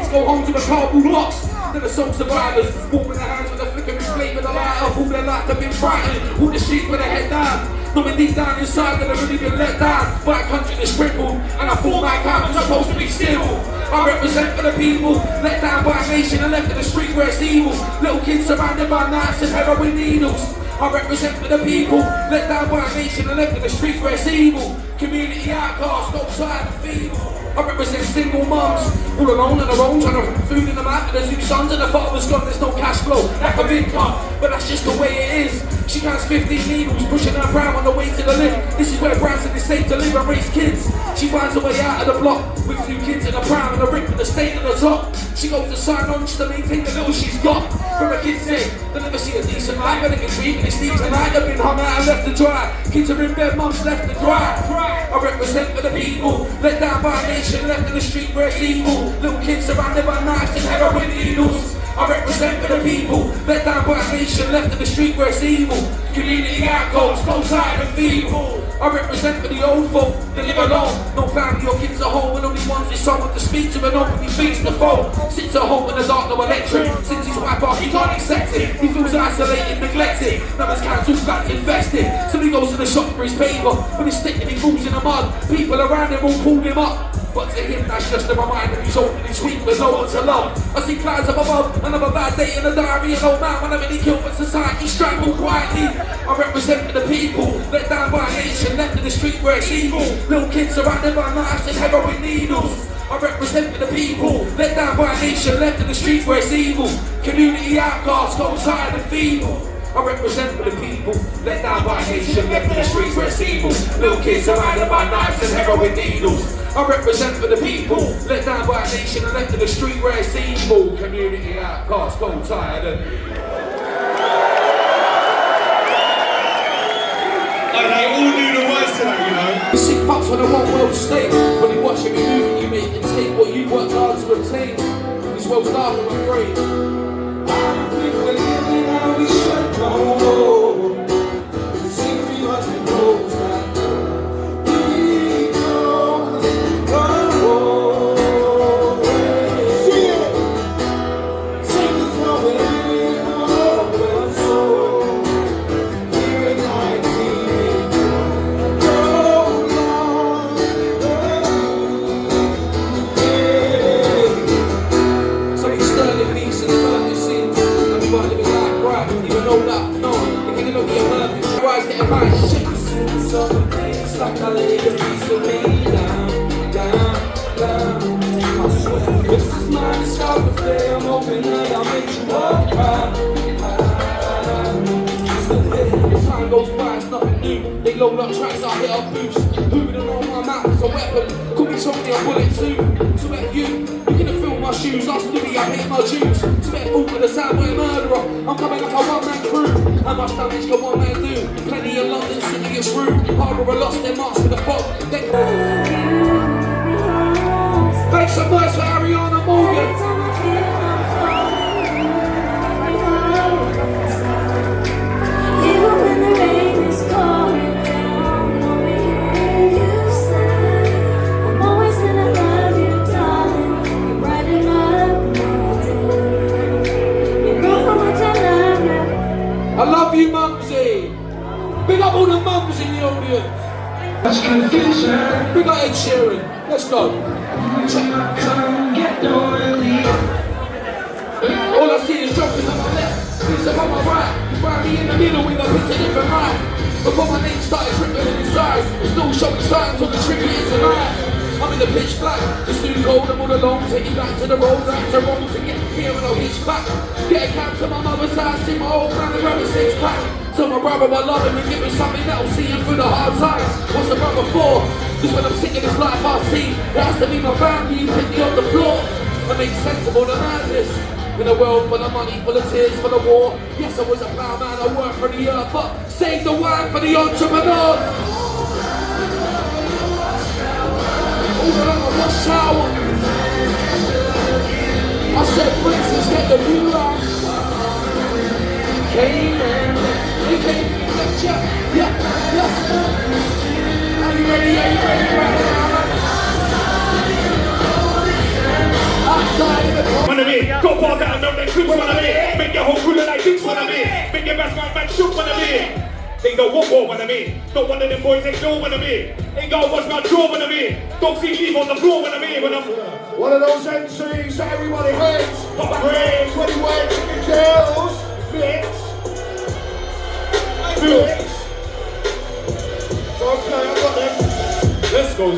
kids go home to the cardboard box. Then the sole survivors walk with their hands with a flickering flame with a light up. All their life they've been frightened, all the streets with their head down. Knowing deep down inside that they've really been let down by a country that's crippled. And I thought my account was supposed to be still. I represent for the people, let down by a nation and left in the street where it's evil. Little kids surrounded by knives and heroin needles. I represent for the people, let down by a nation and left in the streets where it's evil. Community outcasts, no tired and feeble. I represent single mums, all alone on their own, trying to put food in the mouth. There's 2 sons and the father's gone, there's no cash flow, lack of income, but that's just the way it is. She counts 15 needles, pushing her brow on the way to the lift. This is where Branson is safe to live and raise kids. She finds a way out of the block, with 2 kids in a pram and a rip with the state at the top. She goes to sign on just to maintain the little she's got. From a kid's say, they'll never see a decent life, but they can dream and it's deep tonight. They've been hung out and left to dry. Kids are in bed, mums left to dry. I represent for the people, let down by a nation, left in the street where it's evil. Little kids surrounded by knives and heroin needles. I represent for the people, let down by a nation, left in the street where it's evil. Community outcasts, no tired and feeble. I represent for the old folk that live alone. No family or kids at home, and only ones with someone to speak to and openly beats the phone. Sits at home in the dark, no electric. Since his wife off, he can't accept it. He feels isolated, neglected. Now his council's back invested. So he goes to the shop for his paper. When he's sticking, he falls in the mud. People around him all pull him up. But to him, that's just a reminder he's old and he's weak with no one to love. I see clouds up above, another bad day in the diary. An old man, when I'm in killed, but society strangled quietly. I represent for the people, let down by a nation, left in the street where it's evil. Little kids surrounded by knives and heroin needles. I represent for the people, let down by a nation, left in the street where it's evil. Community outcasts, go tired and feeble. I represent for the people, let down by a nation, left in the streets where it's evil. Little kids surrounded by knives and heroin needles. I represent for the people, let down by a nation and left in the street where it's evil. Community outcasts, go tired and... Like they all knew the words to that, you know. You sick fucks on a one world state. When you watch every movie you make and take what you worked hard to obtain. This world's laughing, I'm afraid. I think we're living how we should go. It seems we must be close now. Goes by, it's nothing new. They load up tracks, I hit up boost. Moving along my mouth is a weapon. Could be Tony, a bullet too. So at you, you couldn't feel my shoes. Ask Louis, I hate my Jews. Spit food with a soundway murderer. I'm coming like a one-man crew. How much damage can one man do? Plenty in London City, it's rude. Harbour lost their marks with the fog. Make some noise for Ariana Morgan. I love you, Mumsy. Big up all the mums in the audience. That's confusion. Big up Ed Sheeran. Let's go. All I see is jokers on my left, pizza on my right. You find me in the middle with a pizza different right. Before my name started tripping in his eyes, it's still showing signs of the tribute tonight. I'm in the pitch black, it's too cold, I'm all alone. Take you back to the road, back to Rome to get here and I'll hitch back. Get a cab to my mother's house, see my old man and grab a 6-pack. Tell my brother I love him and give him something that'll see him through the hard times. What's a brother for? Just when I'm sick of this life I see, it has to be my family who pick me off the floor. I make sense of all the madness. In a world full of money, full of tears, full of war. Yes, I was a ploughman, I worked for the earth, but save the wine for the entrepreneur. Watchtower. I said, princess, get the view out. Came in, they came in, left ya. Yeah. Are you ready? Right now? Outside of the clips when I'm in. Make your whole crew look like dicks when I'm in. Make your best man shook when I'm in. They don't want war when I'm in. Don't one of them boys ignore when I'm in. Ain't gotta watch my jaw when I'm in. Don't see leave on the floor when I'm in. When I'm one of those MCs that everybody hates. Pop rings when he waits and kills. Blitz. Blitz. Okay, I got them. let's go,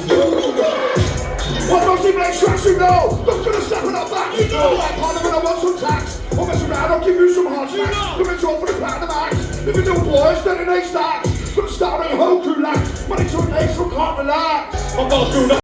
What does he make tracks you know? Don't gonna step on our back. You know I'm part of it, I want some tax. I'll mess around, I'll give you some hard smacks. Living short for the platinum acts. Living little boys, detonate stacks. Gonna start a whole crew lax. Money to an ace, so can't relax. I'm going through the